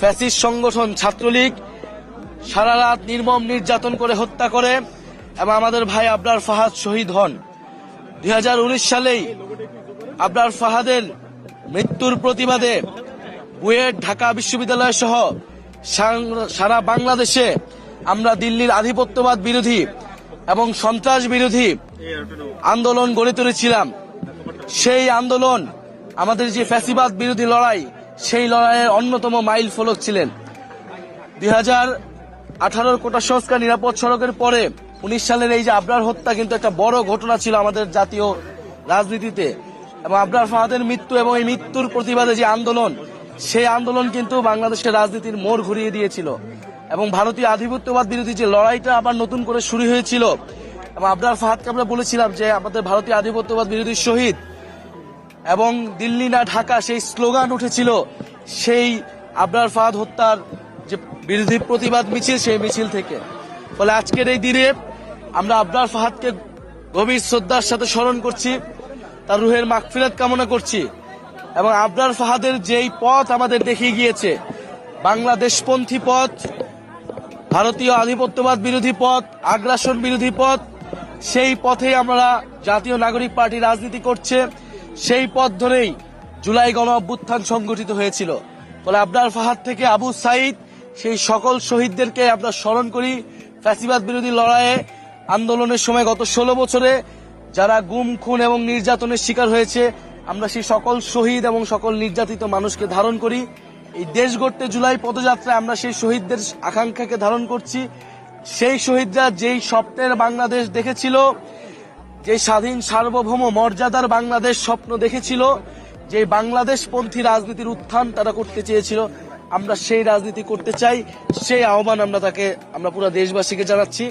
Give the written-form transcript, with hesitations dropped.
Fascist সংগঠন ছাত্রলীগ সারা রাত নির্মম নির্যাতন করে হত্যা করে এবং আমাদের ভাই আবরার ফাহাদ শহীদ হন। 2019 সালেই আবরার ফাহাদের মৃত্যুর প্রতিবাদে বুয়েট, ঢাকা বিশ্ববিদ্যালয় সহ সারা বাংলাদেশে আমরা দিল্লির আধিপত্যবাদ বিরোধী এবং সন্ত্রাস বিরোধী আন্দোলন গড়ে তুলেছিলাম। সেই আন্দোলন আমাদের যে ফ্যাসিবাদ বিরোধী লড়াই, সেই লড়াইয়ের অন্যতম মাইল ফলক ছিলেন। 2018 কোটা সংস্কার নিরাপদ সড়কের পরে 19 সালের এই যে আবরার হত্যা কিন্তু একটা বড় ঘটনা ছিল আমাদের জাতীয় রাজনীতিতে, এবং আবরার ফাহাদের মৃত্যু এবং এই মৃত্যুর প্রতিবাদে যে আন্দোলন, সেই আন্দোলন কিন্তু বাংলাদেশের রাজনীতির মোড় ঘুরিয়ে দিয়েছিল এবং ভারতীয় আধিপত্যবাদ বিরোধী যে লড়াইটা আবার নতুন করে শুরু হয়েছিল। এবং আবরার ফাহাদকে আমরা বলেছিলাম যে আমাদের ভারতীয় আধিপত্যবাদ বিরোধী শহীদ, এবং দিল্লি না ঢাকা সেই স্লোগান উঠেছিল সেই আবরার ফাহাদ হত্যার যে বিরোধী প্রতিবাদ মিছিল, সেই মিছিল থেকে। ফলে আজকের এই দিনে আমরা আবরার ফাহাদকে গভীর শ্রদ্ধার সাথে স্মরণ করছি, তার রুহের মাগফিরাত কামনা করছি। এবং আবরার ফাহাদের যেই পথ আমাদের দেখিয়ে গিয়েছে, বাংলাদেশপন্থী পথ, ভারতীয় আধিপত্যবাদ বিরোধী পথ, আগ্রাসন বিরোধী পথ, সেই পথে আমরা জাতীয় নাগরিক পার্টি রাজনীতি করছে। সেই পথ ধরেই জুলাই গণ অভ্যুত্থান সংগঠিত হয়েছিল। ফলে আবরার ফাহাদ থেকে আবু সাইদ, সেই সকল শহীদদেরকে আমরা স্মরণ করি। ফ্যাসিবাদ বিরোধী লড়াইয়ে আন্দোলনের সময় গত 16 বছরে যারা গুম, খুন এবং নির্যাতনের শিকার হয়েছে, আমরা সেই সকল শহীদ এবং সকল নির্যাতিত মানুষকে ধারণ করি। এই দেশ গড়তে জুলাই পদযাত্রায় আমরা সেই শহীদদের আকাঙ্ক্ষাকে ধারণ করছি। সেই শহীদরা যেই স্বপ্নের বাংলাদেশ দেখেছিল, যে স্বাধীন সার্বভৌম মর্যাদার বাংলাদেশ স্বপ্ন দেখেছিল, যে বাংলাদেশপন্থী রাজনীতির উত্থান তারা করতে চেয়েছিল, আমরা সেই রাজনীতি করতে চাই। সেই আহ্বান আমরা পুরো দেশবাসীকে জানাচ্ছি।